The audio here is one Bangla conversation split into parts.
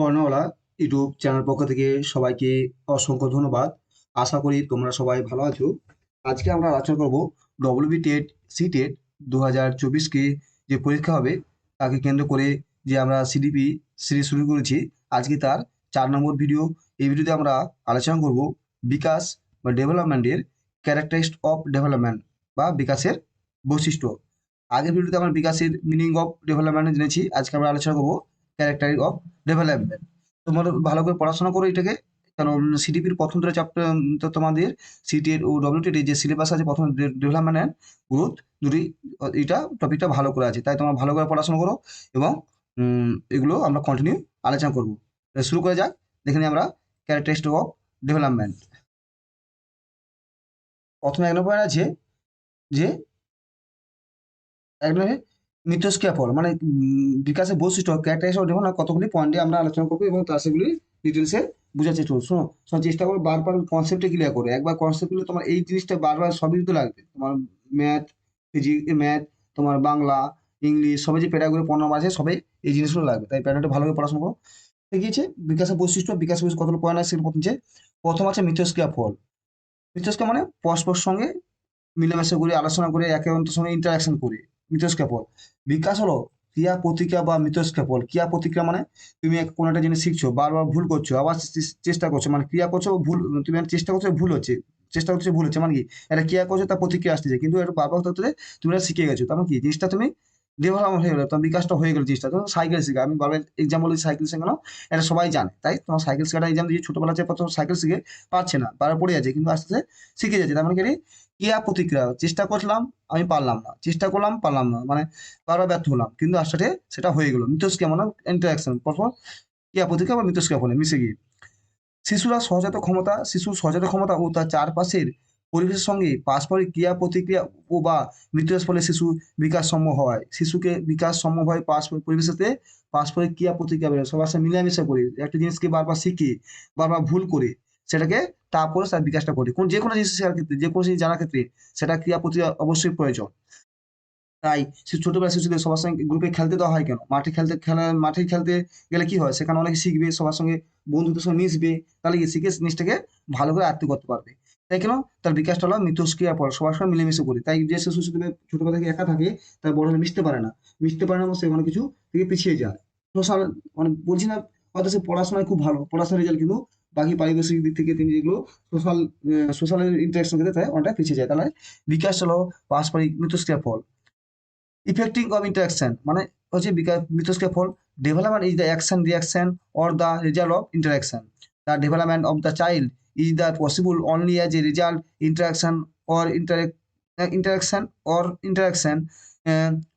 বর্ণওয়ালা ইউটিউব চ্যানেল পক্ষ থেকে সবাইকে অসংখ্য ধন্যবাদ। আশা করি তোমরা সবাই ভালো আছো। আজকে আমরা আলোচনা করব ডব্লিউবি টেট সি টেট 2024 কে যে পরীক্ষা হবে তাকে কেন্দ্র করে যে আমরা সিডিপি সিরিজ শুরু করেছি। আজকে তার 4 নম্বর ভিডিও। এই ভিডিওতে আমরা আলোচনা করব বিকাশ বা ডেভেলপমেন্টের ক্যারেক্টারিস্টিক অফ ডেভেলপমেন্ট বা বিকাশের বৈশিষ্ট্য। আগের ভিডিওতে আমরা বিকাশের মিনিং অফ ডেভেলপমেন্ট জেনেছি। আজকে আমরা আলোচনা করব ক্যারেক্টারিস্টিক অফ ডেভেলপমেন্ট। তোমার ভালো করে পড়াশোনা করো এটাকে, কারণ সিডিপির প্রথম দুটো চ্যাপ্টার তো তোমাদের সিটেট ও ডব্লিউটির যে সিলেবাস আছে, প্রথম ডেভেলপমেন্ট অ্যান্ড গ্রোথ দুটি, এটা টপিকটা ভালো করে আছে, তাই তোমরা ভালো করে পড়াশোনা করো এবং এগুলো আমরা কন্টিনিউ আলোচনা করব। শুরু করে যাক। দেখে নিই আমরা ক্যারেক্টারিস্টিক অফ ডেভেলপমেন্ট। প্রথমে 1 নম্বর আছে যে এক নম্বরে মিথস্ক্রিয়া ফল, মানে বিকাশের বৈশিষ্ট্য ক্যারেক্টারিস্টিক অফ ডেভেলপমেন্ট কতগুলি পয়েন্টে আমরা আলোচনা করবো এবং তার সেগুলি ডিটেলসে বোঝার চেষ্টা করবো। শোনো, চেষ্টা করো বারবার কনসেপ্টে ক্লিয়ার করো। একবার কনসেপ্ট গুলো তোমার এই জিনিসটা বারবার সবই তো লাগবে। তোমার ম্যাথ, ফিজিক্স, ম্যাথ, তোমার বাংলা, ইংলিশ, সবাই যে প্যারাগুলো 15 আছে, সবাই এই জিনিসগুলো লাগবে, তাই প্যারাটা ভালোভাবে পড়াশোনা করো। গিয়েছে বিকাশের বৈশিষ্ট্য, বিকাশের বৈশিষ্ট্য কতগুলো পয়েন্ট আছে সেগুলো প্রথম আছে মিথস্ক্রিয়া ফল। মিথস্ক্রিয়া মানে পরস্পর সঙ্গে মিলেমিশে করে, আলোচনা করে, একে অন্যের সঙ্গে ইন্টারাকশন করে মিথস্ক্রিয়া ফল। বিকাশ হলো ক্রিয়া প্রতিক্রিয়া বা মিথস্ক্রিয়া ফল। ক্রিয়া প্রতিক্রিয়া মানে তুমি কোনো একটা জিনিস শিখছো, বারবার ভুল করছো, আবার চেষ্টা করছো, মানে ক্রিয়া করছো ভুল, তুমি চেষ্টা করছো ভুল হচ্ছে, চেষ্টা করছো ভুল হচ্ছে, মানে কি একটা ক্রিয়া করছো তার প্রতিক্রিয়া আসতেছে, কিন্তু এটা বারবার হতে হতে তুমি এটা শিখে গেছো, তখন কি জিনিসটা তুমি ডেভেলপমেন্ট হয়ে গেলো, তোমার বিকাশটা হয়ে গেলো জিনিসটা। তোমার সাইকেল শেখা, আমি বারবার এক্সাম্পল দিই, সাইকেল শেখানো, এটা সবাই জানে, তাই তোমার সাইকেল শেখাটা এক্সাম দিয়ে ছোটবেলা থেকে প্রথম সাইকেল শিখে পারছে না, বারবার পড়ে যাচ্ছে, কিন্তু আস্তে আস্তে শিখে যাচ্ছে। তার মানে কি ক্রিয়া প্রতিক্রিয়া, চেষ্টা করলাম আমি পারলাম না, চেষ্টা করলাম পারলাম না, মানে বারবার ব্যর্থ হলাম, কিন্তু আস্তে সেটা হয়ে গেল। মিথস্ক্রিয়া মানে ইন্টারাকশন, পরপর ক্রিয়া প্রতিক্রিয়া বা মিথস্ক্রিয়া ফলে মিশে গিয়ে শিশুর সহজাত ক্ষমতা ও তার চারপাশের পরিবেশের সঙ্গে পারস্পরিক ক্রিয়া প্রতিক্রিয়া ও বা মিথস্ক্রিয়ার ফলে শিশু বিকাশ সম্ভব হয়। শিশুকে বিকাশ সম্ভব হয় পারস্পরিক পরিবেশেতে পারস্পরিক ক্রিয়া প্রতিক্রিয়া বেড়ে সবার সাথে মিলামিশা করে, একটা জিনিসকে বারবার শিখে, বারবার ভুল করে সেটাকে, তারপরে তার বিকাশটা করে। যে কোনো জিনিস শেখার ক্ষেত্রে, যে কোনো জিনিস জানার ক্ষেত্রে সেটা ক্রিয়া প্রতিক্রিয়া অবশ্যই প্রয়োজন। তাই ছোটবেলায় শিশুদের সবার সঙ্গে গ্রুপে খেলতে দেওয়া হয় কেন? মাঠে খেলতে গেলে কি হয়? সেখানে অনেকে শিখবে, সবার সঙ্গে বন্ধুদের সঙ্গে মিশবে। তাহলে কি শিখে জিনিসটাকে ভালো করে আয়ত্ত করতে পারবে। তাই কেন? তার বিকাশটা হলো মিথস্ক্রিয়ার পর সবার সঙ্গে মিলেমিশে করে। তাই যে শিশু ছোটবেলা থেকে একা থাকে, তার বড় হলে মিশতে পারে না। মিশতে পারে না এবং সে অনেক কিছু থেকে পিছিয়ে যায়। সোশ্যাল, মানে বলছি না হয়তো সে পড়াশোনায় খুব ভালো, পড়াশোনার রেজাল্ট, কিন্তু বাকি পারিপার্শ্বিক দিক থেকে তিনি যেগুলো সোশ্যাল সোশ্যাল ইন্টারেকশন ক্ষেত্রে তাই অনেকটা পিছিয়ে যায়। তাহলে বিকাশ হলো পারস্পরিক মিথস্ক্রিয়ার ফল। ইফেক্টিং অফ ইন্টারাকশন মানে হচ্ছে মিথস্ক্রিয়া ফল। Development is the action reaction or the result of interaction. The development of the child is the possible only as a result interaction or interaction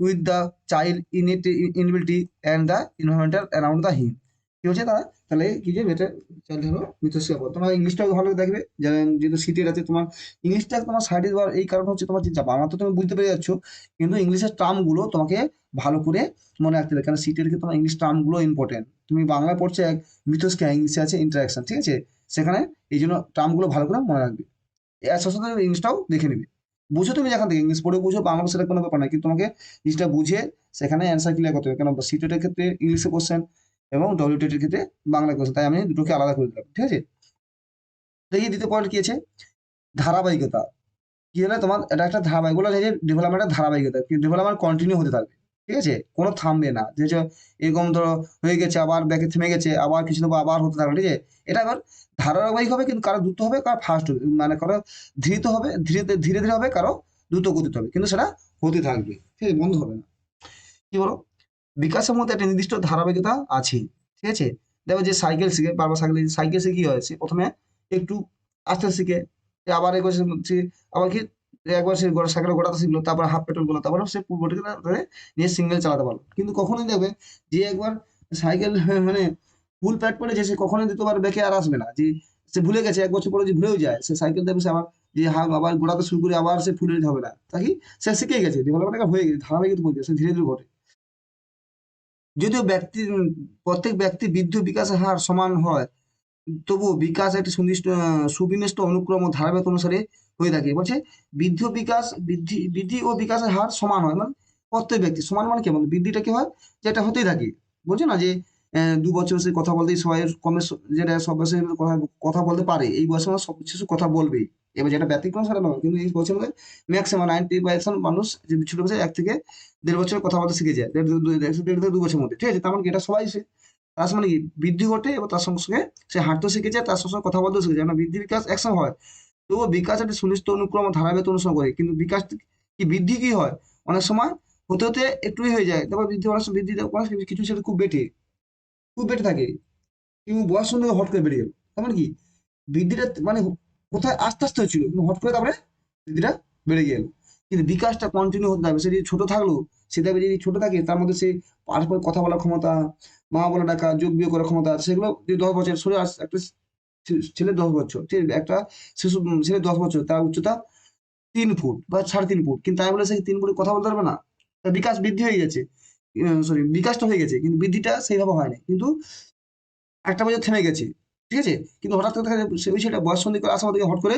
with the child inability and the environmental around the him। কি হচ্ছে তারা, তাহলে কি যে এটা চাইল্ড হলো মিথস্ক্রিয়া ফল। তোমরা ইংলিশটাও ভালো করে দেখবে, যেহেতু সিটের আছে, তোমার ইংলিশটা তোমার সাইডে দেওয়ার এই কারণ হচ্ছে তোমার যে চাপ, আমার তো তুমি বুঝতে পেরে যাচ্ছ, কিন্তু ইংলিশের টার্মগুলো তোমাকে ভালো করে মনে রাখতে হবে, কারণ সিটের ক্ষেত্রে তোমার ইংলিশ টার্মগুলো ইম্পর্টেন্ট। তুমি বাংলায় পড়ছো এক, মিথস্ক্রিয়া ইংলিশে আছে ইন্টারাকশন, ঠিক আছে? সেখানে এই জন্য টার্মগুলো ভালো করে মনে রাখবে। এর সাথে সাথে ইংলিশটাও দেখে নেবে। বুঝো, তুমি যেখান থেকে ইংলিশ পড়ে বুঝো, বাংলা সেটা কোনো ব্যাপার না, কিন্তু তোমাকে জিনিসটা বুঝে সেখানে অ্যান্সার ক্লিয়ার করতে হবে, কেন সিটেটের ক্ষেত্রে ইংলিশে কোশ্চেন এবং ডব্লিউটেটের ক্ষেত্রে বাংলা কোশ্চেন, তাই আমি দুটোকে আলাদা করে দিলাম, ঠিক আছে? দেখি দ্বিতীয় পয়েন্ট কি আছে, ধারাবাহিকতা। কি হলে তোমার এটা একটা ধারাবাহিক বলে যে ডেভেলপমেন্টের ধারাবাহিকতা, ডেভেলপমেন্ট কন্টিনিউ হতে থাকবে, ঠিক আছে? কোনো থামবে না, যে এরকম ধরো হয়ে গেছে আবার ব্যাকে থেমে গেছে, আবার কিছু নেবো আবার হতে থাকবে, ঠিক আছে? এটা আবার ধারাবাহিক হবে, কিন্তু কারো দ্রুত হবে, কারো ফাস্ট হবে, মানে কারো ধীরে হবে, ধীরে ধীরে ধীরে হবে, কারো দ্রুত গতিতে হবে, কিন্তু সেটা হতে থাকবে, ঠিক আছে? বন্ধ হবে না। কি বলো, বিকাশের মধ্যে একটা নির্দিষ্ট ধারাবাহিকতা আছে, ঠিক আছে? দেখো যে সাইকেল শিখে, বারবার সাইকেল সাইকেল শিখে কি হয়, সে প্রথমে একটু আস্তে আস্তে শিখে, আবার একবার আবার কি একবার সে সাইকেল ঘোরাতে শিখলো, তারপর হাফ পেট্রোল গুলো, তারপরে সে পূর্বটিকে নিয়ে সিঙ্গেল চালাতে পারলো। কিন্তু কখনোই দেখবে যে একবার সাইকেল মানে ফুল প্যাড পড়েছে, সে কখনোই দ্বিতীয়বার বেঁকে আর আসবে না, যে সে ভুলে গেছে, 1 বছর পরে যে ভুলেও যায়, সে সাইকেল দেখবে সে আবার যে আবার ঘোরাতে শুরু করে আবার সে ফুলে যেতে হবে না, তা কি সে শিখে গেছে, ডেভেলপমেন্ট হয়ে গেছে, ধারাবাহিক বলছে, সে ধীরে ধীরে ঘটে। যদিও প্রত্যেক ব্যক্তির বৃদ্ধি ও বিকাশের হার সমান হয়, তবুও বিকাশ একটি সুবিন্যস্ত অনুক্রম ও ধারাবাহিক অনুসারে হয়ে থাকে। বলছে বৃদ্ধি ও বিকাশের হার সমান হয়, মানে প্রত্যেক ব্যক্তি সমান, মানে কেমন বৃদ্ধিটা কি হয়, যেটা হতেই থাকে। বলছে না যে 2 বছর সে কথা বলতেই সবাই কমে যেটা সব বয়সে কথা কথা বলতে পারে, এই বয়সে আমরা সব শিশু কথা বলবেই। এবার যেটা ব্যতিক্রম সেটা নয়, কিন্তু এই বছরের মধ্যে ম্যাক্সিমাম 90% মানুষ যে ছোট বয়সে 1 থেকে 1.5 বছর কথা বলতে শিখে যায়, 1.5 থেকে 2 বছরের মধ্যে, ঠিক আছে? তার মানে কি এটা সবাই তার মানে কি বৃদ্ধি ঘটে এবং তার সঙ্গে সঙ্গে সে হাঁটতেও শিখে যায়, তার সঙ্গে সঙ্গে কথা বলতেও শিখে যায় না, বৃদ্ধি বিকাশ একসঙ্গে হয়। তবুও বিকাশ একটি সুনিশ্চিত অনুক্রম ও ধারাবাহিকতা অনুসরণ করে, কিন্তু বিকাশ কি বৃদ্ধি কি হয় অনেক সময় হতে হতে একটুই হয়ে যায়, তারপর বৃদ্ধি অনেক সময় বৃদ্ধি কিছু সেটা খুব বেটে থাকে, কিন্তু বয়স সঙ্গে হট করে বেড়ে গেল। তার মানে কি বৃদ্ধিটা মানে কোথায় আস্তে আস্তে হচ্ছিল, কিন্তু হট করে তারপরে বৃদ্ধিটা বেড়ে গেল। কিন্তু বিকাশটা কন্টিনিউ হতে থাকবে, সে যদি ছোট থাকলো, সে দেখবে যদি ছোট থাকে তার মধ্যে সে পারস্পরিক কথা বলার ক্ষমতা, মা বলা ডাকা, যোগ বিয়োগ করার ক্ষমতা, সেগুলো যদি 10 বছর শরীর একটা ছেলে 10 বছর, ঠিক আছে? একটা শিশু ছেলে 10 বছর, তার উচ্চতা 3 ফুট বা 3.5 ফুট, কিন্তু তাই বলে সে 3 ফুটে কথা বলতে পারবে না? তার বিকাশ বৃদ্ধি হয়ে গেছে, সরি বিকাশটা হয়ে গেছে, কিন্তু বৃদ্ধিটা সেইভাবে হয়নি, কিন্তু একটা বছর থেমে গেছে, ঠিক আছে? কিন্তু হঠাৎ করে দেখা যায় ওই ছেলেটা বয়স সন্ধি করে আসার দিকে হট করে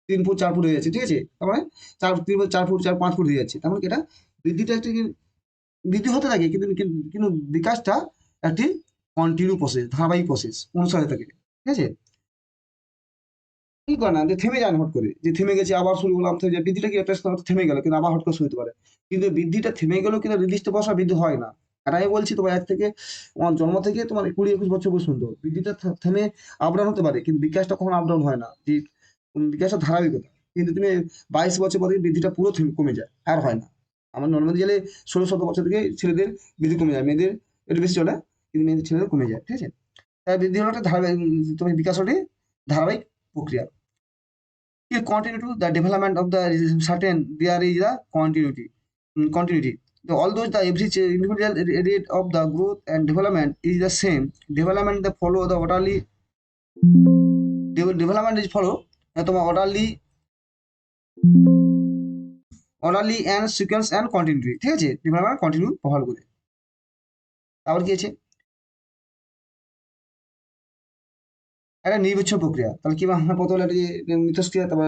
3 ফুট 4 ফুট হয়ে যাচ্ছে, ঠিক আছে? তার মানে 3 ফুট 4 ফুট 5 ফুট হয়ে যাচ্ছে। তার মানে কি এটা বৃদ্ধিটা একটি বৃদ্ধি হতে থাকে, কিন্তু কিন্তু বিকাশটা একটি কন্টিনিউ প্রসেস, ধারাবাহিক প্রসেস অনুসারে থাকে, ঠিক আছে? কি করে না যে থেমে যায় না হট করে, যে থেমে গেছে আবার শুরু করলাম, থেমে যায়। বৃদ্ধিটা কি একটা সময় থেমে গেল, কিন্তু আবার হট করে শুরু হতে পারে। কিন্তু বৃদ্ধিটা থেমে গেলেও কিন্তু নির্দিষ্ট বয়সে বৃদ্ধি হয় না। আর আমি বলছি তোমার তোমার জন্ম থেকে তোমার 20-21 বছর পর্যন্ত বৃদ্ধিটা থেমে আপ ডাউন হতে পারে, কিন্তু বিকাশটা কখনো আপ ডাউন হয় না। যে বিকাশটা ধারাবাহিকতা, কিন্তু তুমি 22 বছর পরে বৃদ্ধিটা পুরো কমে যায়, আর হয় না। আমার নর্মালি গেলে 16-17 বছর থেকে ছেলেদের বৃদ্ধি কমে যায়, মেয়েদের একটু বেশি চলে, কিন্তু মেয়েদের ছেলেদের কমে যায়, ঠিক আছে? তাই বৃদ্ধি হলো একটা ধারাবাহিক, তোমার বিকাশ হলে ধারাবাহিক প্রক্রিয়া। Yeah, continue to the development of the certain there is a continuity. Although the average individual rate of the growth and development is the same, development that follow the development is follow তোমার orderly and sequence and continuity, ঠিক আছে? ডেভেলপমেন্ট কন্টিনিউ প্রভাব করে। তারপর কি আছে একটা নির্বিচ্ছিন্ন প্রক্রিয়া, তাহলে কি আমরা প্রথম হলো একটা মিথস্ক্রিয়া, তারপর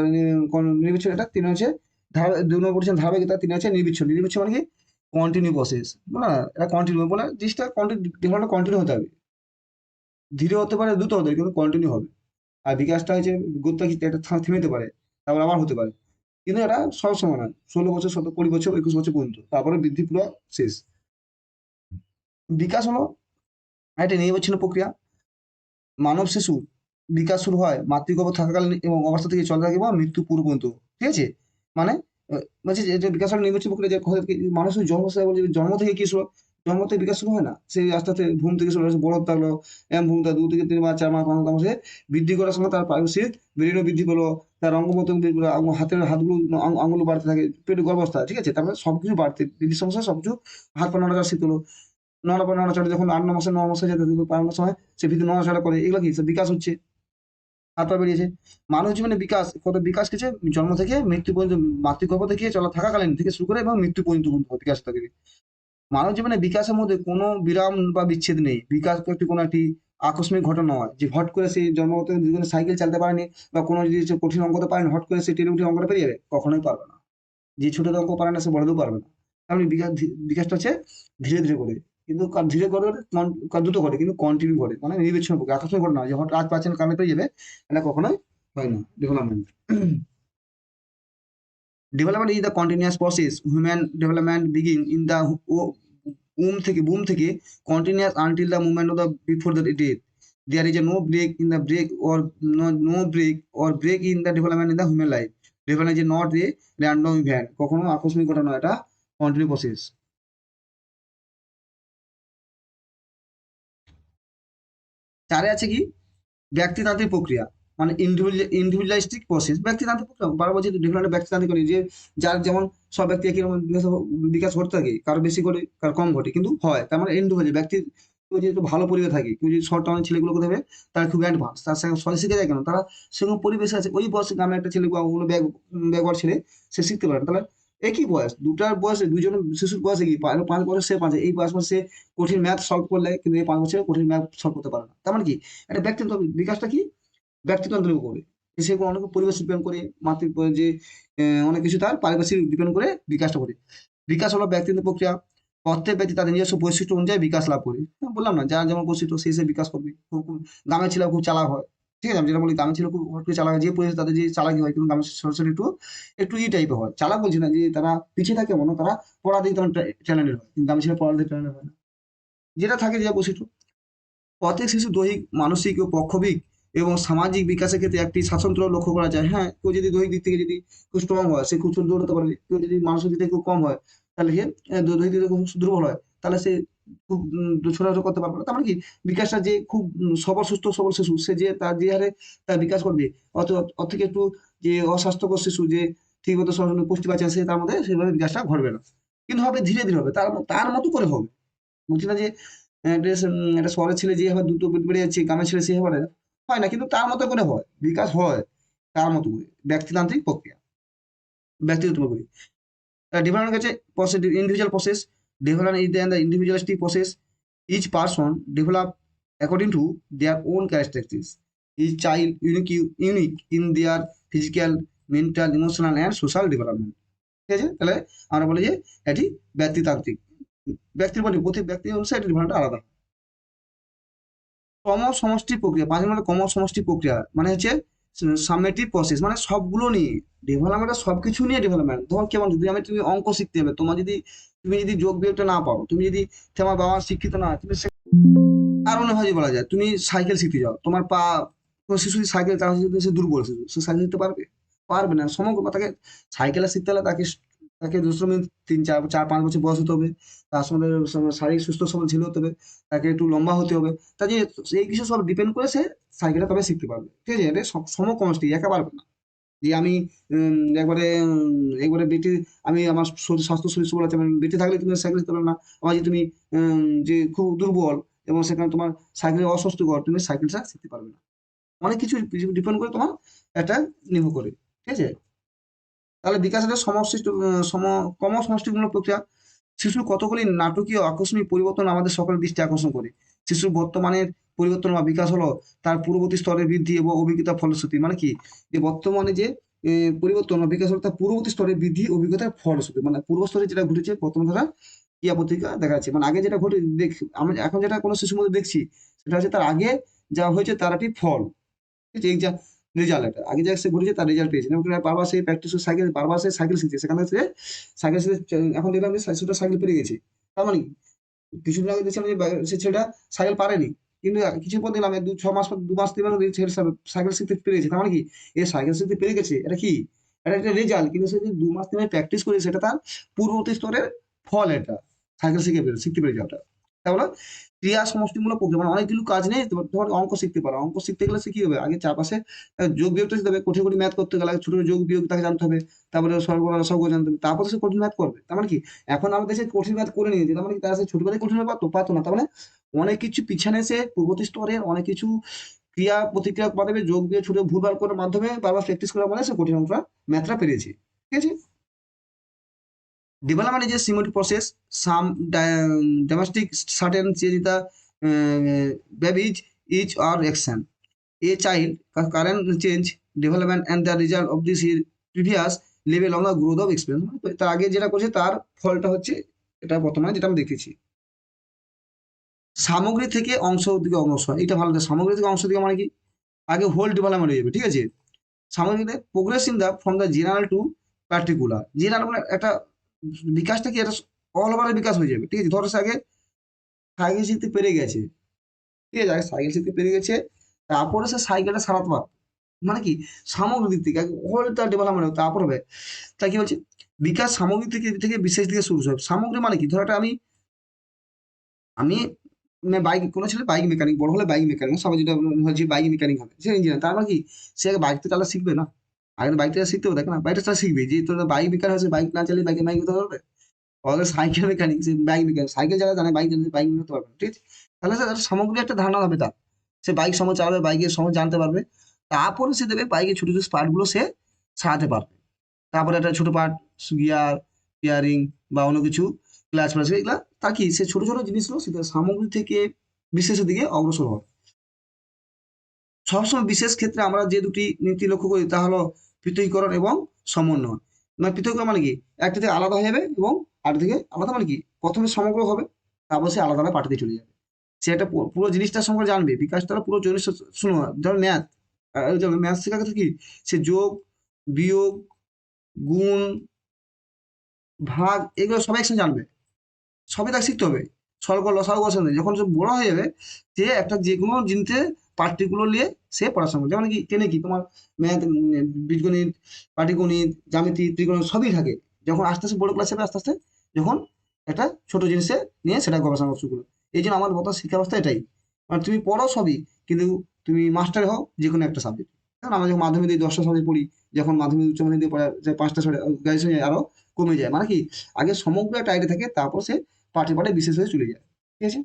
নির্বিচ্ছিন্ন, এটা তিন হচ্ছে ধারা, 2 নম্বর পড়ছেন ধারাবাহিকতা, তিন হচ্ছে নির্বিচ্ছিন্ন। নির্বিচ্ছিন্ন মানে কি কন্টিনিউ প্রসেস, না এটা কন্টিনিউ বলে জিনিসটা কন্টিনিউ কন্টিনিউ হতে হবে, ধীরে হতে পারে দ্রুত হতে পারে, কিন্তু কন্টিনিউ হবে। আর বিকাশটা হচ্ছে গতি, এটা থেমে যেতে পারে, তারপর আবার হতে পারে, কিন্তু এটা সবসময় নয়, 16 বছর 20 বছর 21 বছর পর্যন্ত, তারপরে বৃদ্ধি পুরো শেষ। বিকাশ হলো একটা নির্বিচ্ছিন্ন প্রক্রিয়া। মানব শিশুর বিকাশ শুরু হয় মাতৃগর্ভে থাকাকালীন এবং অবস্থা থেকে চলতে থাকে বা মৃত্যু পূর্ব পর্যন্ত, ঠিক আছে? মানে বলছি যে বিকাশ হলো নির্বাচন প্রক্রিয়া, যে মানুষের জন্ম থেকে কি শুরু, জন্ম থেকে বিকাশ শুরু হয় না, সেই আস্তে আস্তে ঘুম থেকে শুরু হয়েছে, বড় হতে থাকলো, ভূম তার 2 থেকে 3 মাস 4 মাস 5 মাস সে বৃদ্ধি করার সময় তার পারিপার্শ্বিক ব্রেনও বৃদ্ধি পেলো, তার অঙ্গমতন বৃদ্ধি পেলো, হাতের হাতগুলো আঙুল বাড়তে থাকে, পেটে গর্ভাবস্থা, ঠিক আছে? তারপরে সবকিছু বাড়তে বৃদ্ধির সমস্যা সবকিছু, হাত পা নাড়াচাড়া শিখতে হলো, নড়াচড়া যখন 8 9 মাসে 9 মাসে যেতে পারানোর সময় সে ভিতরে নড়াচড়া করে, এগুলো কি সব বিকাশ হচ্ছে, হাত পা বেরিয়েছে। মানব জীবনে বিকাশ কত বিকাশ কিছু জন্ম থেকে মৃত্যু পর্যন্ত, মাতৃগর্ভ থেকে চলা থাকাকালীন থেকে শুরু করে এবং মৃত্যু পর্যন্ত বিকাশ থাকে। মানব জীবনে বিকাশের মধ্যে কোনো বিরাম বা বিচ্ছেদ নেই। বিকাশ একটি কোনো একটি আকস্মিক ঘটনা নয়, যে হট করে সেই জন্মগত জীবনে সাইকেল চালাতে পারেনি বা কোনো যদি সে কঠিন অঙ্ক পারেনি, হট করে সে টেনে উঠে অঙ্কটা পেরিয়ে যাবে, কখনোই পারবে না। যে ছোট অঙ্ক পারে না সে বড়তেও পারবে না। তেমনি বিকাশটা হচ্ছে ধীরে ধীরে করে, কিন্তু ধীরে করে দ্রুত করে, কিন্তু কন্টিনিউ করে, মানে নির্বিচ্ছিন্ন প্রক্রিয়া, আকস্মিক ঘটনা নয় যে হঠাৎ আজ পাচ্ছেন কামে পেয়ে যাবে, এটা কখনোই হয় না development. Development is the continuous process. Human development begin in the womb থেকে continuous until the moment of the before the death. There is a no break in the break or no break in the development in the human life. Development is not a random event. কখনো আকস্মিক ঘটনা নয়, এটা কন্টিনিউ প্রসেস। চারে আছে কি ব্যক্তিতান্ত্রিক প্রক্রিয়া, মানে ইন্ডিভিজুয়ালিস্টিক প্রসেস, ব্যক্তিতান্ত্রিক প্রক্রিয়া বারবার বলছি ডেভেলপমেন্ট ব্যক্তিতান্ত্রিক করি, যে যার যেমন সব ব্যক্তি একই রকম বিকাশ ঘটতে থাকে, কারো বেশি ঘটে কারো কম ঘটে, কিন্তু হয়, তার মানে ইন্ডিভিজুয়াল ব্যক্তি, কেউ যদি একটু ভালো পরিবেশ থাকে, কেউ যদি শর্ট টাউনের ছেলেগুলো কোথায় তারা খুব অ্যাডভান্স, তার সঙ্গে সবাই শিখে যায় কেন, তারা সেরকম পরিবেশে আছে, ওই বয়সে গ্রামে একটা ছেলে বা কোনো ব্যাকওয়ার্ড ছেলে সে শিখতে পারে না। তাহলে একই বয়স, দুটার বয়সে দুজন শিশুর বয়সে কি 5 বছর সে 5, এই 5 বছর সে কঠিন ম্যাথ সলভ করলে, কিন্তু এই 5 বছরে কঠিন ম্যাথ সলভ করতে পারে না। তার মানে কি একটা ব্যক্তিগত বিকাশটা কি ব্যক্তিত্ব অন্তর্ভুক্ত করে, সে অনেক পরিবেশ ডিপেন্ড করে, মাতৃ যে অনেক কিছু তার পারিপার্শ্বিক ডিপেন্ড করে বিকাশটা করে। বিকাশ হলো ব্যক্তিগত প্রক্রিয়া, প্রত্যেক ব্যক্তি তাদের নিজস্ব বৈশিষ্ট্য অনুযায়ী বিকাশ লাভ করে। বললাম না, যার যেমন বৈশিষ্ট্য সে বিকাশ করবে। গ্রামের ছেলে খুব চালাক হয়, ঠিক আছে, আমি যেটা বলি গ্রামের ছেলে খুব হট করে চালাক হয়, যে পরিবেশে তাদের যে চালাকি হয়, কিন্তু গ্রামের সরাসরি একটু একটু ই টাইপের হয়। চালাক বলছি না যে তারা পিছিয়ে থাকে, মনে তারা পড়া দিয়ে তেমন ট্যালেন্টেড হয়, কিন্তু গ্রামের ছেলে পড়া দিয়ে ট্যালেন্টেড হয় না। যেটা থাকে যে বৈশিষ্ট্য, প্রত্যেক শিশু দৈহিক, মানসিক ও পক্ষবিক এবং সামাজিক বিকাশের ক্ষেত্রে একটি শাসনতন্ত্র লক্ষ্য করা যায়। হ্যাঁ, কেউ যদি দৈহিক দিক থেকে যদি খুব স্ট্রং হয়, সে খুব দৌড়াতে পারবে। কেউ যদি মানসিক দিক থেকে খুব কম হয়, তাহলে সে দৈহিক দিক থেকে খুব দুর্বল হয়, তাহলে সে খুব ছোটাছুটি করতে পারবে না। তার মানে কি, বিকাশটা যে খুব সবল সুস্থ সবল শিশু, সে যে তার যে হারে তার বিকাশ করবে, অত অত থেকে একটু যে অস্বাস্থ্যকর শিশু, যে ঠিক মতো পুষ্টি পাচ্ছে না, সে তার মধ্যে সেভাবে বিকাশটা ঘটবে না। কিন্তু হবে ধীরে ধীরে হবে, তার তার মতো করে হবে। বলছি না যে একটা শহরের ছেলে যে এবার দ্রুত বেড়ে যাচ্ছে, গ্রামের ছেলে সে এবারে হয় না, কিন্তু তার মতো করে হয়, বিকাশ হয় তার মতো করে, ব্যক্তিতান্ত্রিক প্রক্রিয়া, ব্যক্তিগত প্রক্রিয়া। ডেভেলপমেন্ট হচ্ছে process, individual process. Development is the individualistic process. Each person develop according to their own characteristics. Each child unique in their physical, mental, emotional and social development. ঠিক আছে, তাহলে আমরা বলি যে এটি ব্যক্তিতান্ত্রিক, ব্যক্তির প্রতি প্রতি ব্যক্তি অনুসারে এটি ডেভেলপমেন্ট আলাদা। সমষ্টি প্রক্রিয়া, ৫ নম্বরে সমষ্টি প্রক্রিয়া মানে হচ্ছে সামেটিভ প্রসেস, মানে সবগুলো নিয়ে ডেভেলপমেন্ট, সবকিছু নিয়ে ডেভেলপমেন্ট। ধর কেমন, যদি তুমি অঙ্ক শিখতে হবে, তোমার যদি তুমি যদি যোগ বিয়োগটা না পারো, তুমি যদি তোমার বাবা শিক্ষিত না হয়, তুমি আর অন্যভাবে বলা যায়, তুমি সাইকেল শিখতে যাও, তোমার পা, কোনো শিশু যদি সাইকেল চালাতে শিখতে, সে দুর্বল শিশু, সে সাইকেল শিখতে পারবে? পারবে না। সমগ্র তাকে সাইকেলে শিখতে হলে তাকে তাকে দুশ্রমে ৩ ৪ ৫ বছর বয়স হতে হবে, তার সঙ্গে শারীরিক সুস্থ সবল ছেলে হতে হবে, তাকে একটু লম্বা হতে হবে, তা যে এই কিছু সব ডিপেন্ড করে সে সাইকেলটা তবে শিখতে পারবে। ঠিক আছে, এটা সমকমষ্টি, একা পারবে না। যে আমি একবারে বেটে, আমি আমার শরীর স্বাস্থ্য শরীর সবল আছে, মানে বেঁচে থাকলে তুমি সাইকেল শিখতে পারবে না। আবার যে তুমি যে খুব দুর্বল এবং সেখানে তোমার সাইকেলে অস্বস্তিকর, তুমি সাইকেলটা শিখতে পারবে না। অনেক কিছু ডিপেন্ড করে তোমার এটা নির্ভর করে। ঠিক আছে, তাহলে বিকাশের সমষ্টিমূলক প্রক্রিয়া। শিশুর কতগুলি নাটকীয় আকস্মিক পরিবর্তন আমাদের সকলের দৃষ্টি আকর্ষণ করে। শিশুর বর্তমানের পরিবর্তন বা বিকাশ হলো তার পূর্ববর্তী স্তরের বৃদ্ধি এবং অভিজ্ঞতার ফলশ্রুতি। মানে কি, যে বর্তমানে যে পরিবর্তন বা বিকাশ হলো তার পূর্ববর্তী স্তরের বৃদ্ধি অভিজ্ঞতার ফলশ্রুতি। মানে পূর্ব স্তরে যেটা ঘটেছে বর্তমান তারা ক্রিয়া প্রতিক্রিয়া দেখা যাচ্ছে। মানে আগে যেটা ঘটে আমরা এখন যেটা কোনো শিশুর মধ্যে দেখছি, সেটা হচ্ছে তার আগে যা হয়েছে তার একটি ফল। ঠিক আছে, এই রেজাল্ট, এটা আগে যা সে ঘটেছে তার রেজাল্ট পেয়েছে, এবং বারবার সে প্র্যাকটিস সাইকেল, বারবার সে সাইকেল শিখছে, সেখানে সে সাইকেল শিখে এখন দেখলাম যে শিশুটা সাইকেল পেরে গেছে। তার মানে কি? কিছুদিন আগে দেখছিলাম যে সে ছেলেটা সাইকেল পারেনি, কিন্তু কিছু পর দেখলাম ২ ৬ মাস পর, ২ মাস ৩ মাস ছেলে সাইকেল শিখতে পেরে গেছে। তার মানে কি, এ সাইকেল শিখতে পেরে গেছে, এটা কি, এটা একটা রেজাল্ট, কিন্তু সে যে ২ মাস ৩ মাস প্র্যাকটিস করে, সেটা তার পূর্ববর্তী স্তরের ফল। এটা সাইকেল শিখতে পেরে যাওয়াটা, তাহলে ক্রিয়া সমষ্টিমূলক প্রক্রিয়া। মানে অনেকগুলো কাজ নেই, তোমার অঙ্ক শিখতে পারো, অঙ্ক শিখতে গেলে সে কি হবে, আগে চারপাশে যোগ বিয়োগটা শিখতে হবে, কঠিন কঠিন ম্যাথ করতে গেলে আগে ছোট ছোট যোগ বিয়োগ তাকে জানতে হবে, তারপরে সরল লসাগু জানতে হবে, তারপরে সে কঠিন ম্যাথ করবে। তার মানে কি, এখন আমাদের দেশে কঠিন ম্যাথ করে নিয়েছে, তার মানে কি তারা সে ছোটবেলায় কঠিন ম্যাথ পারতো না। তার মানে অনেক কিছু পিছনে সে পূর্ববর্তী স্তরের অনেক কিছু ক্রিয়া প্রতিক্রিয়া মাধ্যমে যোগ বিয়োগ ছোট ভুলভাল করার মাধ্যমে বারবার প্র্যাকটিস করার মানে সে কঠিন অঙ্কটা ম্যাথটা পেরেছে। ঠিক আছে, development is a symmetric process. Some domestic certain change the baby's age or action. A child current change development and the result of this is previous level of the growth of experience. তার আগে যেটা করছে তার ফলটা হচ্ছে এটা বর্তমানে যেটা আমি দেখেছি। সামগ্রী থেকে অংশ দিকে অগ্রসর, এটা ভালো। সামগ্রী থেকে অংশ দিকে মানে কি, আগে হোল ডেভেলপমেন্ট হয়ে যাবে। ঠিক আছে, সামগ্রিক progress in the from the general to particular. General মানে একটা বিকাশটা কি, এটা অল ওভারের বিকাশ হয়ে যাবে। ঠিক আছে, ধরো সে আগে সাইকেল শিখতে পেরে গেছে, ঠিক আছে, আগে সাইকেল শিখতে পেরে গেছে, তারপরে সে সাইকেলটা সারাতে পারবে। মানে কি, সামগ্রিক দিক থেকে আগে অল তার ডেভেলপমেন্ট হবে, তারপর হবে। তা কি বলছে, বিকাশ সামগ্রিক থেকে থেকে বিশেষ দিকে শুরু হবে। সামগ্রী মানে কি, ধরো একটা আমি আমি বাইক, কোনো ছেলে বাইক মেকানিক, বড় হলে বাইক মেকানিক, সবাই যেটা হচ্ছে বাইক মেকানিক হবে, সে ইঞ্জিনিয়ার। তার মানে কি, সে আগে বাইক তো চালা শিখবে না, আগে বাইকটা শিখতে হবে, দেখো না, বাইকটা চালা শিখবে। যে তোর বাইক মেকানিক হচ্ছে, বাইক না চালিয়ে বাইকে বাইক হতে পারবে? অথবা সাইকেল মেকানিক, সে বাইক মেকানিক, সাইকেল চালা জানে, বাইক জানে, বাইক হতে পারবে না। ঠিক আছে, তাহলে সে সামগ্রিক একটা ধারণা হবে তার, সে বাইক সময় চালাবে, বাইকের সময় জানতে পারবে। তারপরে সে দেবে বাইকের ছোট ছোট পার্ট গুলো সে সারাতে পারবে। তারপরে একটা ছোট পার্ট, গিয়ার, স্টিয়ারিং বা অন্য কিছু, ক্লাচ ফ্লাচ, এগুলা তা কি, সে ছোট ছোট জিনিসগুলো সেটা সামগ্রী থেকে বিশেষের দিকে অগ্রসর হয়। সবসময় বিশেষ ক্ষেত্রে আমরা যে দুটি নীতি লক্ষ্য করি তা হলো পৃথকীকরণ এবং সমন্বয়। মানে পৃথক করা মানে কি, একটা থেকে আলাদা হয়ে যাবে এবং আরেকটা থেকে আলাদা মানে কি, প্রথমে সমগ্র হবে, তারপর সে আলাদা আলাদা পার্টিতে চলে যাবে। সে একটা পুরো জিনিসটার সম্পর্কে জানবে, বিকাশ তারা পুরো জিনিস। শুনো, ধরো ম্যাথ, ম্যাথ শেখার ক্ষেত্রে কি, সে যোগ, বিয়োগ, গুণ, ভাগ, এগুলো সবাই একসাথে জানবে, সবই তাকে শিখতে হবে। স্বল্প লসাগু গসাগু নেই। যখন সে বড় হয়ে যাবে, সে একটা যে কোনো জিনিসে পার্টিকুলার নিয়ে সে পড়াশোনা করবে। যেমন কি টেনে কি তোমার ম্যাথ, বীজগণিত, পাটিগণিত, জ্যামিতি, ত্রিকোণ সবই থাকে। যখন আস্তে আস্তে বড় ক্লাস হবে, আস্তে আস্তে যখন একটা ছোট জিনিসে নিয়ে সেটা গবেষণা করা শুরু করবে। এই জন্য আমার মত শিক্ষা ব্যবস্থা এটাই, মানে তুমি পড়ো সবই, কিন্তু তুমি মাস্টার হও যে কোনো একটা সাবজেক্ট। কারণ আমরা যখন মাধ্যমিক দিয়ে 10টা সাবজেক্ট পড়ি, যখন মাধ্যমিক উচ্চ মাধ্যমিক দিয়ে পড়া যায় 5টা, গ্রাজুয়েশন আরো কমে যায়। মানে কি, আগে সমগ্র একটা আইডিয়া থাকে, তারপর সে পার্টে পার্টে বিশেষ হয়ে চলে যায়। ঠিক আছে?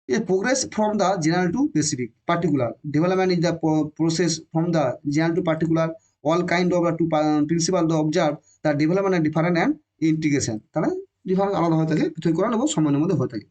A progress from the general to specific, particular. Development is the process from the general to particular. All kind of to principle to observe the development and different and integration. তাহলে ডিফারেন্স আলাদা হয়ে থাকে, পৃথকীকরণ এবং সমন্বয়ের মধ্যে হয়ে থাকে।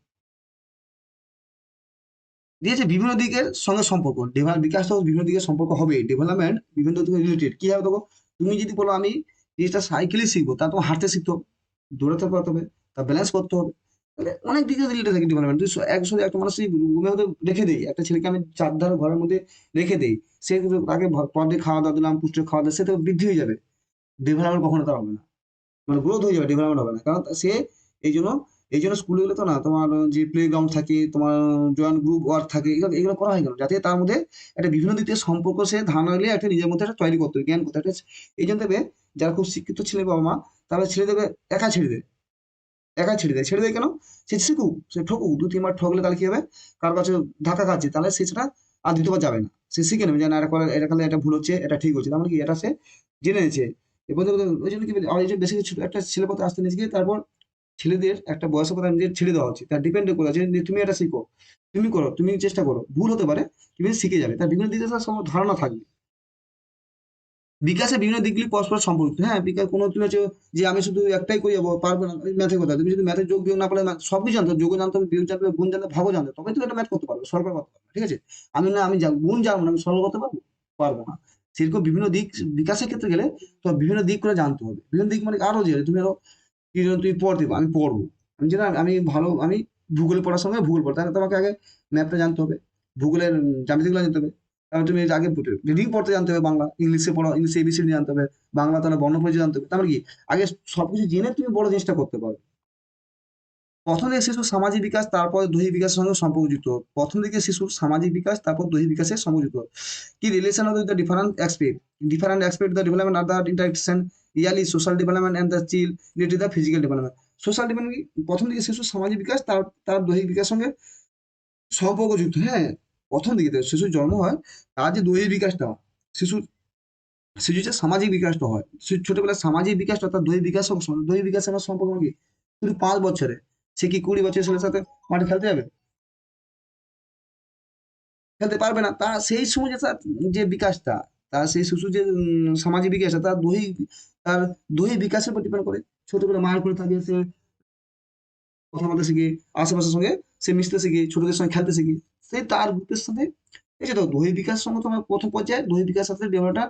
দিয়েছে বিভিন্ন দিকের সঙ্গে সম্পর্ক, বিকাশ তো বিভিন্ন দিকের সম্পর্ক হবে, ডেভেলপমেন্ট বিভিন্ন দিকে রিলেটেড। কি হবে দেখো, তুমি যদি বলো আমি জিনিসটা সাইকেলে শিখবো, তা তোমার হাঁটতে শিখতে হবে, দৌড়াতে পারতে হবে, তা ব্যালেন্স করতে হবে। তাহলে অনেক দিকে রিলেটেড থাকে ডেভেলপমেন্ট। তুই একসাথে একটা মানুষ রুমে হতে রেখে দেই, একটা ছেলেকে আমি চারধার ঘরের মধ্যে রেখে দেই, সে কিন্তু তাকে পর দিয়ে খাওয়া দাওয়া দিলাম, পুষ্টি খাওয়া দাওয়া, সে তো বৃদ্ধি হয়ে যাবে, ডেভেলপমেন্ট কখনো তার হবে না, মানে গ্রোথ হয়ে যাবে, ডেভেলপমেন্ট হবে না। কারণ সে এই জন্য স্কুলগুলো তো না, তোমার যে প্লে গ্রাউন্ড থাকে, তোমার জয়েন্ট গ্রুপ ওয়ার্ক থাকে, এগুলো এগুলো করা হয় কেন, যাতে তার মধ্যে একটা বিভিন্ন দিক থেকে সম্পর্ক সে ধারণা নিয়ে একটা নিজের মধ্যে একটা তৈরি করতে হবে, জ্ঞান করতে হবে। এই জন্য দেবে যারা খুব শিক্ষিত ছেলে বাবা মা, তারা ছেড়ে দেবে, একা ছেড়ে দেয়, একা ছেড়ে দেয় কেন, সে শিখুক, সে ঠকুক, 2-3 বার ঠকলে তাহলে কি হবে, কার কাছে ধাক্কা খাচ্ছে, তাহলে সে সেটা আর দ্বিতীয়বার যাবে না, সে শিখে নেবে যে না, এটা করে, এটা করলে এটা ভুল হচ্ছে, এটা ঠিক হচ্ছে, তার মানে কি এটা সে জেনে নিয়েছে। এবার ওই জন্য কি বলি, আর এই যে বেশি কিছু একটা ছেলে পথে আসতে নিয়ে গিয়ে, তারপর ছেলেদের একটা বয়সের পর নিজের ছেড়ে দেওয়া উচিত, তার ডিপেন্ড করে আছে যে তুমি এটা শিখো, তুমি করো, তুমি চেষ্টা করো, ভুল হতে পারে, তুমি শিখে যাবে, তার বিভিন্ন দিকে তার ধারণা থাকবে। বিকাশের বিভিন্ন দিকগুলি পরস্পর সম্পর্কিত। হ্যাঁ, বিকাশ কোনো তুমি হচ্ছে যে আমি শুধু একটাই করে যাবো, পারবে না, ম্যাথের কথা, তুমি যদি ম্যাথের যোগ বিয়োগ না পারলে, সবকিছু জানতে হবে, যোগ জানতে হবে, বিয়োগ জানতে হবে, গুণ জানতে হবে, ভাগও জানতে হবে, তবে তুমি একটা ম্যাথ করতে পারবে, সলভ করতে পারবে। ঠিক আছে? আমি না, আমি গুণ জানবো না, আমি সলভ করতে পারবো, পারবো না। সেরকম বিভিন্ন দিক বিকাশের ক্ষেত্রে গেলে তো বিভিন্ন দিক করে জানতে হবে। বিভিন্ন দিক মানে আরো যে তুমি আরো কি যেন তুমি পড়তে, আমি পড়বো, আমি যেটা আমি ভালো, আমি ভূগোল পড়ার সঙ্গে ভূগোল পড়তে, তাহলে তোমাকে আগে ম্যাপটা জানতে হবে, ভূগোলের জ্যামিতিগুলো জানতে হবে। কারণ তুমি আগে রিডিং পড়তে জানতে হবে, বাংলা ইংলিশে পড়ো, ইংলিশে এবিসিডি জানতে হবে, বাংলা তাহলে বর্ণপরিচয় জানতে হবে। তার মানে কি, আগে সবকিছু জেনে তুমি বড় জিনিসটা করতে পারবে। প্রথম দিকে শিশুর সামাজিক বিকাশ, তারপর দৈহিক বিকাশের সঙ্গে সম্পর্কযুক্ত। প্রথম দিকে শিশুর সামাজিক বিকাশ, তারপর দৈহিক বিকাশের সম্পর্কযুক্ত। কি relation of the different aspect the development আর the interaction, early social development and the child related the physical development. Social development কি, প্রথম দিকে শিশুর সামাজিক বিকাশ, তার দৈহিক বিকাশের সঙ্গে সম্পর্কযুক্ত। হ্যাঁ, প্রথম দিকে শিশুর জন্ম হয়, তার যে দৈহিক বিকাশটা, শিশুর শিশুর যে সামাজিক বিকাশটা হয়, ছোটবেলায় সামাজিক বিকাশটা, তার দৈহিক বিকাশ, দৈহিক বিকাশের আমার সম্পর্ক কি, শুধু 5 বছরে সে কি 20 বছরের ছেলের সাথে মাঠে খেলতে যাবে, খেলতে পারবে না। তা সেই সময় যে তার যে বিকাশটা, তার সেই শিশু যে সামাজিক বিকাশটা, তার দৈহিক বিকাশের উপর ডিপেন্ড করে। ছোটবেলা মায়ের করে থাকে, সে কথা বলতে শিখি, আশেপাশের সঙ্গে সে মিশতে শিখি, ছোটদের সঙ্গে খেলতে শিখি, সেই তার গ্রুপের সাথে। এই যে দৈহিক বিকাশের সঙ্গে তোমার প্রথম পর্যায়ে দৈহিক বিকাশের সাথে ডেভেলপটা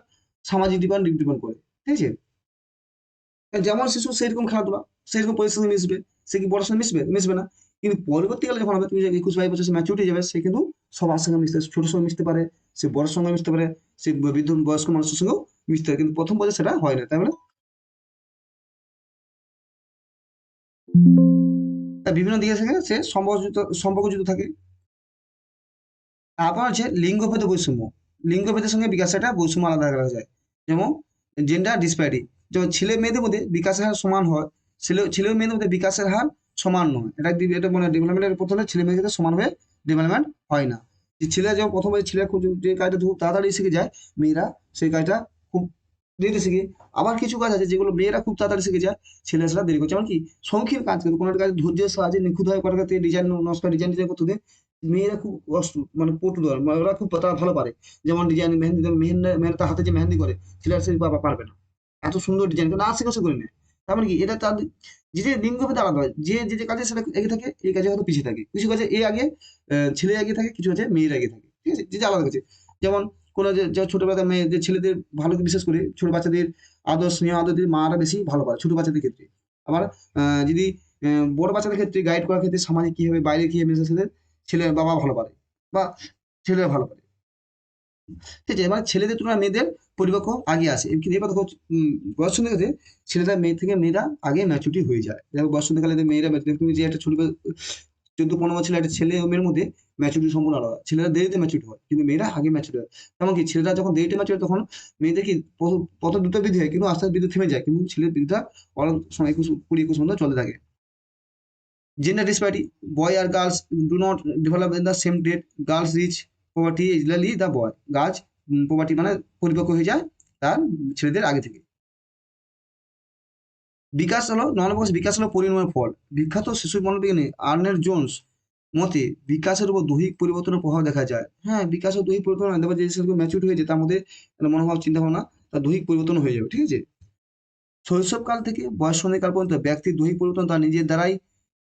সামাজিক ডিপেন্ড করে। ঠিক আছে? যেমন শিশু সেরকম খেলাধুলা, সেরকম পরিস্থিতির সঙ্গে মিশবে। সে কি বড়োর সঙ্গে মিশবে? মিশবে না। কিন্তু পরবর্তীকালে যখন হবে, তুমি যে 21-22 বছর সে ম্যাচুরিটি যাবে, সে কিন্তু সবার সঙ্গে মিশতে, ছোট সঙ্গে মিশতে পারে, সে বড়োর সঙ্গে মিশতে পারে, সে বৃদ্ধ বয়স্ক মানুষের সঙ্গেও মিশতে পারে। কিন্তু প্রথম পর্যায়ে সেটা হয় না, তাই বলে তার বিভিন্ন দিকে থেকে সে সম্পর্কযুক্ত থাকে। তারপর হচ্ছে লিঙ্গভেদ বৈষম্য। লিঙ্গভেদের সঙ্গে বিকাশের একটা বৈষম্য আলাদা করা যায়। যেমন জেন্ডার ডিসপ্যারিটি, যেমন ছেলে মেয়েদের মধ্যে বিকাশের হার সমান হয়, ছেলে ও মেয়েদের মধ্যে বিকাশের হার সমান নয়। এটা মানে ডেভেলপমেন্টের প্রথমে ছেলে মেয়েদের সাথে সমানভাবে ডেভেলপমেন্ট হয় না। যে ছেলে যখন প্রথমে ছেলে খুব যে কাজটা খুব তাড়াতাড়ি শিখে যায়, মেয়েরা সেই কাজটা খুব দেরিতে শিখে। আবার কিছু কাজ আছে যেগুলো মেয়েরা খুব তাড়াতাড়ি শিখে যায়, ছেলেরা সেটা দেরি করছে। যেমন কি শৌখিন কাজ, কিন্তু কোনো একটা কাজ ধৈর্যের সাহায্যে নিখুঁতভাবে করার ক্ষেত্রে ডিজাইন নকশা ডিজাইন করতে হবে, মেয়েরা খুব কষ্ট, মানে পটুয়ার, মানে ওরা খুব তারা ভালো পারে। যেমন ডিজাইন মেহেন্দি, মেয়েরা তার হাতে যে মেহেন্দি করে, ছেলেরা সে পারবে না, এত সুন্দর ডিজাইন না শিখে সে করে নেয়। তার মানে কি, এটা তার যে লিঙ্গ ভেদে আলাদা হয়, যে কাজে সেটা এগিয়ে থাকে, এই কাজে হয়তো পিছিয়ে থাকে। কিছু কাজে এ আগে ছেলে এগিয়ে থাকে, কিছু কাজে মেয়ের আগে থাকে। ঠিক আছে? যে আলাদা কাছে, যেমন কোনো যে ছোটবেলাতে মেয়ে যে ছেলেদের ভালো, বিশেষ করে ছোট বাচ্চাদের আদর স্নেহ আদর দিয়ে মারা বেশি ভালো পায় ছোট বাচ্চাদের ক্ষেত্রে। আবার যদি বড় বাচ্চাদের ক্ষেত্রে গাইড করার ক্ষেত্রে সমাজে কিভাবে বাইরে কিভাবে মেশে সেদের ছেলে বাবা ভালো পারে বা ছেলেরা ভালো পারে। ঠিক আছে, মানে ছেলেদের তুলনায় মেয়েদের পরিপক্ক আগে আসে। কিন্তু এবার দেখো বয়স সন্ধে গেছে, ছেলেরা মেয়ে থেকে মেয়েরা আগে ম্যাচুরিটি হয়ে যায়। দেখো বয়স সন্ধিকালে মেয়েরা তুমি যে একটা ছোট 14-15 বছর একটা ছেলে ও মেয়ের মধ্যে ম্যাচুরিটি সম্পূর্ণ আলাদা। ছেলেরা দেরিতে ম্যাচুরিটি হয় কিন্তু মেয়েরা আগে ম্যাচুরিটি হয়। তেমন কি ছেলেরা যখন দেরিতে ম্যাচুরিটি তখন মেয়েদের কি পথ দ্রুত বৃদ্ধি হয় কিন্তু আস্তে আস্তে বৃদ্ধি থেমে যায়, কিন্তু ছেলের বৃদ্ধিটা অনেক সময় 20-21 পর্যন্ত চলতে থাকে। Gender disparity: boy or girls do not develop in the same rate. Girls reach puberty early the boy. গাছ puberty মানে পরিপক্ক হয়ে যায় তার ছেলেদের আগে থেকে। বিকাশ হলো নরমাল, বিকাশ হলো পরিণামের ফল। বিখ্যাত শিশু মনোবিজ্ঞানী আর্নেল জোন্স মতে বিকাশের উপর দৈহিক পরিবর্তনের প্রভাব দেখা যায়। হ্যাঁ, বিকাশ ও দৈহিক পরিবর্তন দেখবে যে সেরকম ম্যাচিউর হয়েছে তার মধ্যে মনোভাব চিন্তা ভাবনা তার দৈহিক পরিবর্তন হয়ে যাবে। ঠিক আছে, শৈশবকাল থেকে বয়ঃসন্ধিকাল পর্যন্ত ব্যক্তির দৈহিক পরিবর্তন তার নিজের দ্বারাই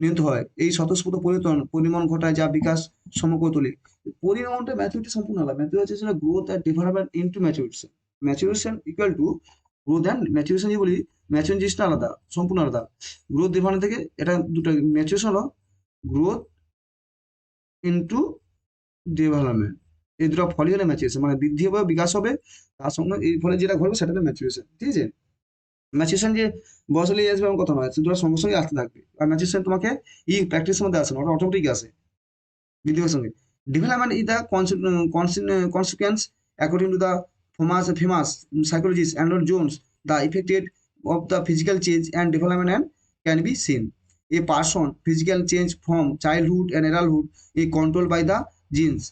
নিয়ন্ত্রিত হয়। এই স্বতঃস্ফূর্ত পরিবর্তন পরিণাম ঘটায় যা বিকাশ সমগ্র তোলে। পরিণামটা ম্যাচুরিটি সম্পূর্ণ আলাদা। ম্যাচুরিটি হচ্ছে গ্রোথ আর development into maturation. Maturation equal to growth and maturation, যে বলি ম্যাচুরেশন জিনিসটা আলাদা, সম্পূর্ণ আলাদা। গ্রোথ ডেভেলপমেন্ট থেকে এটা দুটো, ম্যাচুরেশন হলো গ্রোথ ইনটু ডেভেলপমেন্ট। এই দুটো ফলই হলো ম্যাচুরেশন, মানে বৃদ্ধি হবে বিকাশ হবে তার সঙ্গে এই ফলে যেটা ঘটবে সেটা হলো ম্যাচুরেশন। ঠিক আছে, ম্যাচুরেশন যে বয়স হলে আসবে এমন কথা নয়, দুটো সঙ্গে সঙ্গে আসতে থাকবে। আর ম্যাচুরেশন তোমাকে প্র্যাকটিসের মধ্যে আসে না, ওটা অটোমেটিক আসে বৃদ্ধির সঙ্গে। Development is the consequence, according to the famous psychologist Andrew Jones. The effect of the physical change and development and can be seen. A person physical change from childhood and adulthood is controlled by the genes.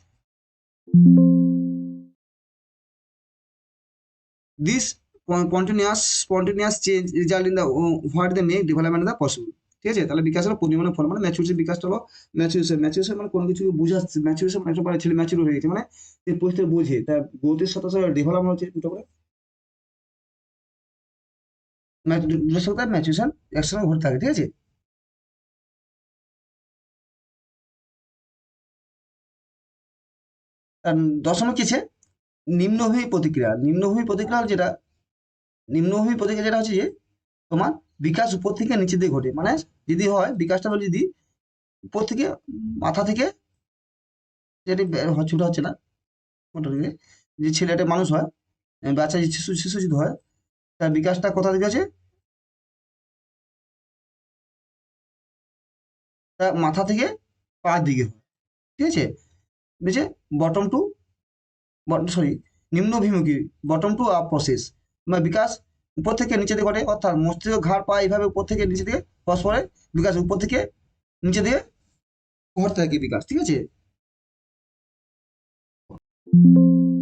This spontaneous change result in the what they make development the possible. ঠিক আছে, তাহলে বিকাশ হলো পরিমাণের ফল, মানে ম্যাচুরিটি বিকাশটা হলো ম্যাচুরেশন। ম্যাচুরেশন মানে কোনো কিছু বোঝাচ্ছে, ম্যাচুরেশন একটা পরে ছেলে ম্যাচুর হয়ে গেছে মানে এই পরিস্থিতি বোঝে, তার গ্রোথের সাথে সাথে ডেভেলপমেন্ট হচ্ছে দুটো করে, দুটোর সাথে ম্যাচুরেশন একসঙ্গে ঘটে থাকে। ঠিক আছে, আর 10 কি আছে নিম্নভূমি প্রতিক্রিয়া। নিম্নভূমি প্রতিক্রিয়া হলো যেটা, নিম্নভূমি প্রতিক্রিয়া যেটা হচ্ছে যে তোমার বিকাশ উপর থেকে নিচের দিকে ঘটে। মানে যদি হয় বিকাশটা হলো যদি উপর থেকে মাথা থেকে, যেটি ছোট হচ্ছে না ওটা থেকে, যে ছেলেটা মানুষ হয়, বাচ্চা যে শিশু শিশু যদি হয় তার বিকাশটা কোথা থেকে আছে, তার মাথা থেকে পায়ের দিকে হয়। ঠিক আছে, নিচে বটম টু সরি নিম্নভিমুখী, বটম টু আপ প্রসেস। মানে বিকাশ উপর থেকে নিচে দিকে ঘটে, অর্থাৎ মস্তিষ্ক ঘাড় পা এইভাবে উপর থেকে নিচে দিকে পরস্পরে বিকাশ উপর থেকে নিচে দিকে ঘটতে থাকে বিকাশ। ঠিক আছে,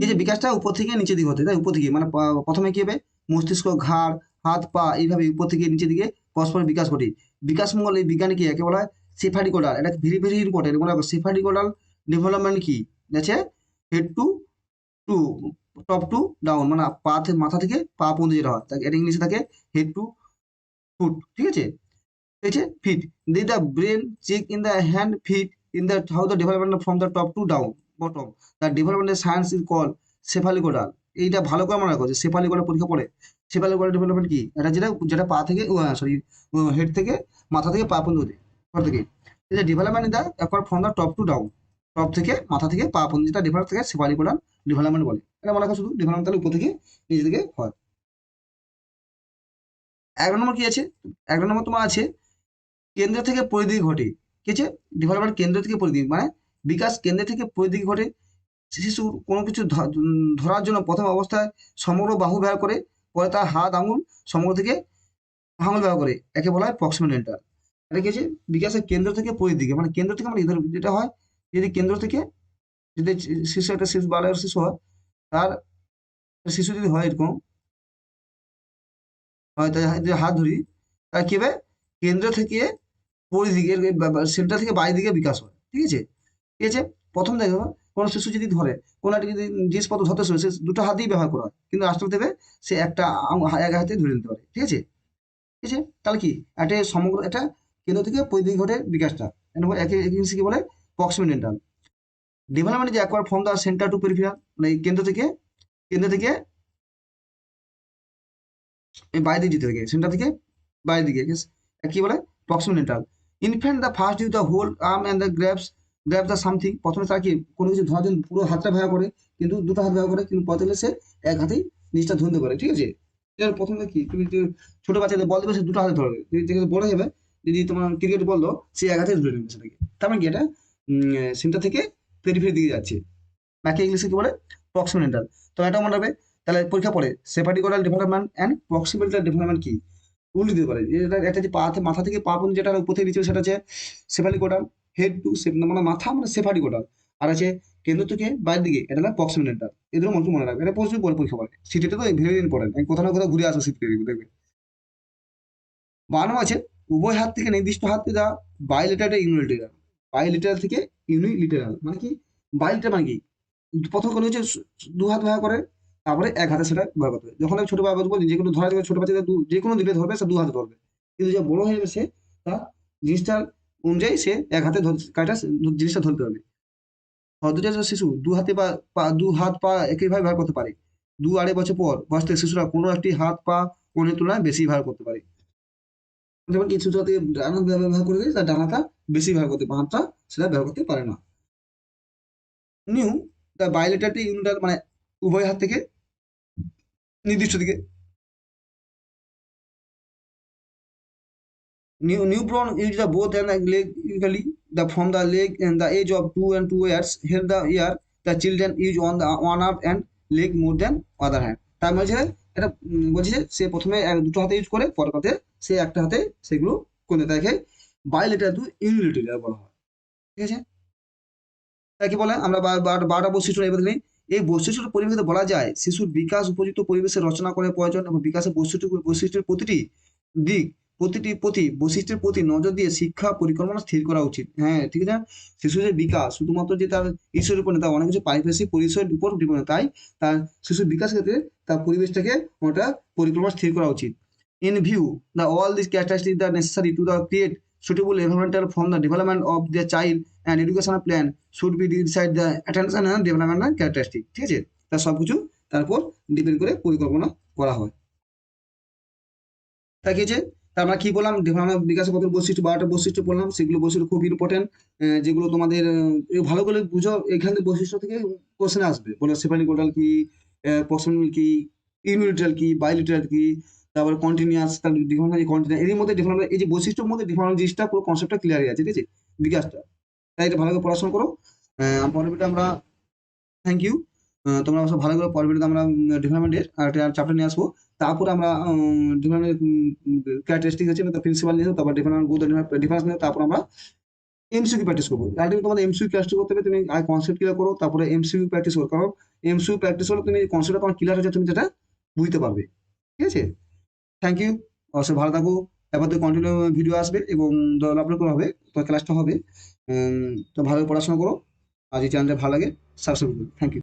এই যে বিকাশটা উপর থেকে নিচে দিকে হতে, তাই উপর থেকে মানে প্রথমে কি হবে, মস্তিষ্ক ঘাড় হাত পা এইভাবে উপর থেকে নিচে দিকে পরস্পর বিকাশ ঘটে। বিকাশ মঙ্গল এই বিজ্ঞানে কি একে বলা হয় সেফালিকোডাল। এটা ভেরি ভেরি ইম্পর্টেন্ট, মনে রাখো সেফালিকোডাল ডেভেলপমেন্ট কি আছে, head to to top to down, মানে মাথা থেকে পা পর্যন্ত যেটা হয় তাকে এটা ইংলিশে থাকে হেড টু ফুট। ঠিক আছে, ঠিক আছে fit the the brain check in the hand fit in the how the development from the top to down bottom. The development science is call cephalocaudal. এইটা ভালো করে মনে রাখো যে সেফালিকোডাল পরীক্ষা পড়ে। সেফালিকোডাল ডেভেলপমেন্ট কি, এটা যেটা যেটা পা থেকে সরি হেড থেকে মাথা থেকে পা পর্যন্ত থেকে, এটা development in the accord from the top to down, top থেকে মাথা থেকে পা পর্যন্ত যেটা ডেভেলপ থেকে সেফালিকোডাল ডেভেলপমেন্ট বলে। এটা মনে রাখো শুধু ডেভেলপমেন্ট তাহলে উপর থেকে নিচে দিকে হয়। 11 নম্বর কি আছে, 11 নম্বর তোমার আছে কেন্দ্র থেকে পরিধি ঘটে। কি আছে, ডেভেলপমেন্ট কেন্দ্র থেকে পরিধি, মানে বিকাশ কেন্দ্র থেকে পরিধি ঘটে। শিশুর কোনো কিছু ধরার জন্য প্রথম অবস্থায় সমগ্র বাহু ব্যবহার করে, পরে তার হাত আঙুল সমগ্র থেকে আঙুল ব্যবহার করে, একে বলা হয় প্রক্সিমেন্টাল। এটা কি আছে, বিকাশের কেন্দ্র থেকে পরিধিকে, মানে কেন্দ্র থেকে মানে যেটা হয় যদি কেন্দ্র থেকে যদি শিশু একটা শিশু বালকের শিশু হয়, তার শিশু যদি হয় এরকম হয়, তার যদি হাত ধরি তার কি হবে, কেন্দ্র থেকে পরিধিকে সেন্টার থেকে বাইরের দিকে বিকাশ হয়। ঠিক আছে, ঠিক আছে, প্রথম দেখো কোনো শিশু যদি ধরে কোনো একটা যদি জিনিসপত্র ধরতে শুনে সে দুটো হাতেই ব্যবহার করা হয়, কিন্তু আস্তে আস্তে সে একটা এক হাতে ধরে নিতে পারে। ঠিক আছে, ঠিক আছে, তাহলে কি একটা সমগ্র এটা কেন্দ্র থেকে পরিধি ঘটে বিকাশটা, একে জিনিস কি বলে প্রক্সিমেন্টাল। ডেভেলপমেন্ট যে acquire from the centre to peripheral, মানে এই কেন্দ্র থেকে এই বাইরের দিকে যেতে থাকে, সেন্টার থেকে বাইরের দিকে, কি বলে proximal interval. Infant the first you the whole arm and the grabs the something, প্রথমে তার কি কোনো কিছু ধরার জন্য পুরো হাতটা ব্যবহার করে, কিন্তু দুটো হাত ব্যবহার করে, কিন্তু পথে গেলে সে এক হাতেই জিনিসটা ধরতে পারে, ঠিক আছে। এর প্রথমে কি তুমি যে ছোট বাচ্চাদের বল দেবে, সে দুটো হাতে ধরবে, যেখানে বড় হবে যদি তোমার ক্রিকেট বল দাও, সে এক হাতে ধরে নেবে সেটাকে। তার মানে কি এটা সেন্টার থেকে পেরিফেরি দিকে যাচ্ছে, নাকি ইংলিশে কি বলে প্রক্সিমাল ইন্টারভাল। তো এটা মনে রাখবে। তাহলে পরীক্ষা পড়ে সেপাটিকোডাল ডেভেলপমেন্ট অ্যান্ড প্রক্সিমাল ডেভেলপমেন্ট কি উল্টে দিতে পারে। এটা একটা যে পা মাথা থেকে পা পর্যন্ত যেটা উপর থেকে নিচে, সেটা হচ্ছে সেফালিকোডাল, হেড টু মানে মাথা মানে সেফালিকোডাল, আর আছে কেন্দ্র থেকে বাইরের দিকে, এটা হলো প্রক্সিমাল ইন্টারভাল। এদের মনে মনে রাখবে, এটা প্রচুর বড় পরীক্ষা পড়ে, সিটিতে তো ভেরি ইম্পর্টেন্ট, কোথাও না কোথাও ঘুরে আসো সিটি দেখবে। বানানো আছে উভয় হাত থেকে নির্দিষ্ট হাতে দেওয়া বাইলেটারাল ইউনিলেটারাল। বাইলেটারাল থেকে ইউনিলিটারাল মানে কি? বাইলেটারাল মানে কি? প্রথম করে হচ্ছে দু হাত ব্যবহার করে, তারপরে এক হাতে সেটা ব্যবহার করতে হবে। যখন আমি ছোট বাচ্চা বলছি যে কোনো ধরা যাবে, ছোট বাচ্চাদের যে কোনো দিলে ধরবে, সে দু হাতে ধরবে, কিন্তু যে বড় হয়ে যাবে সে তার জিনিসটার অনুযায়ী সে এক হাতে কাজটা জিনিসটা ধরতে হবে। নবজাতক শিশু দু হাতে দু হাত পা একইভাবে ব্যবহার করতে পারে। 2-2.5 বছর পর বয়স থেকে শিশুরা কোনো একটি হাত পা অন্যের তুলনায় বেশি ব্যবহার করতে পারে। যেমন কিছু যদি ডান হাত ব্যবহার করে দেয়, তার ডান হাতটা বেশি ব্যবহার করতে, বাম হাতটা সেটা ব্যবহার করতে পারে না। নিউ দ্য বাইলেটারটি ইউনিটার মানে উভয় হাত থেকে নির্দিষ্ট দিকে। Newborn use the both and the leg equally. The from the leg and the age of 2 and 2 years. Here the year the children use on the one arm and leg more than other hand. তার মাঝে এটা বলছি যে সে প্রথমে দুটো হাতে ইউজ করে, পরে পাতে সে একটা হাতে সেগুলো করে দেখে। বাইলেটার টু ইউনিলেটারাল বলা হয়, ঠিক আছে। তাকে বলে আমরা 12টা বৈশিষ্ট্য এবার নেই। এই বৈশিষ্ট্য পরিপ্রেক্ষিতে বলা যায় শিশুর বিকাশ উপযুক্ত পরিবেশে রচনা করে প্রয়োজন, এবং বিকাশের বৈশিষ্ট্যের প্রতিটি দিক, প্রতি বৈশিষ্ট্যের প্রতি নজর দিয়ে শিক্ষা পরিকল্পনা স্থির করা উচিত। হ্যাঁ, ঠিক আছে। শিশুর যে বিকাশ শুধুমাত্র যে তার ঈশ্বরের উপর না, তার অনেক কিছু পারিপার্শ্বিক পরিসরের উপর ডিপেন্ড, তাই তার শিশুর বিকাশ ক্ষেত্রে তার পরিবেশটাকে ওটা পরিকল্পনা স্থির করা উচিত। In view the all this characteristic the necessary to the create suitable environmental from the development of their child and educational plan should be decide the attention and development characteristic, ঠিক আছে। তার সবকিছু তারপর ডিপেন্ড করে পরিকল্পনা করা হয়। তা কি আছে, তা আমরা কি বললাম, ডেভেলপমেন্ট বিকাশের কত বৈশিষ্ট্য, 12টা বৈশিষ্ট্য বললাম, সেগুলো বৈশিষ্ট্য খুব ইম্পর্টেন্ট, যেগুলো তোমাদের ভালো করে বুঝো। এখানে বৈশিষ্ট্য থেকে কোশ্চেন আসবে, বলে সেফালি কোডাল কি, প্রক্সিমাল কি, ইউনিলিটারাল কি, বাইলিটারাল কি, তারপরে কন্টিনিউয়াস, তার ডেভেলপমেন্ট কন্টিনিউয়াস, এর মধ্যে ডেভেলপমেন্ট এই যে বৈশিষ্ট্যের মধ্যে ডেভেলপমেন্ট জিনিসটা পুরো কনসেপ্টটা ক্লিয়ারই আছে, ঠিক আছে, বিকাশটা। তাই এটা ভালো করে পড়াশোনা করো। পরের ভিডিওতে আমরা থ্যাংক ইউ। তোমরা সব ভালো করে পরের ভিডিওতে আমরা ডেভেলপমেন্টের আরেকটা চ্যাপ্টার নিয়ে আসবো। তারপরে আমরা ডেভেলপমেন্টের ক্যারেক্টারিস্টিক আছে, প্রিন্সিপাল নিয়ে তারপর ডেভেলপমেন্ট গ্রোথ ডিফারেন্স নিয়ে তারপর আমরা এমসিকিউ প্র্যাকটিস করবো। আলটিমেটলি তোমাদের এমসিকিউ প্র্যাকটিস করতে হবে, তুমি আগে কনসেপ্ট ক্লিয়ার করো, তারপরে এমসিকিউ প্র্যাকটিস করো, কারণ এমসিকিউ প্র্যাকটিস হলে তুমি কনসেপ্টটা তোমার ক্লিয়ার হচ্ছে, তুমি যেটা বুঝতে পারবে, ঠিক আছে। Thank you. অবশ্যই ভালো থাকো। এবার তো কন্টিনিউ ভিডিও আসবে এবং আপলোড করা হবে, তো ক্লাসটা হবে। তো ভালো পড়াশোনা করো, আর যদি চ্যানেলটা ভালো লাগে সাবস্ক্রাইব করো। Thank you.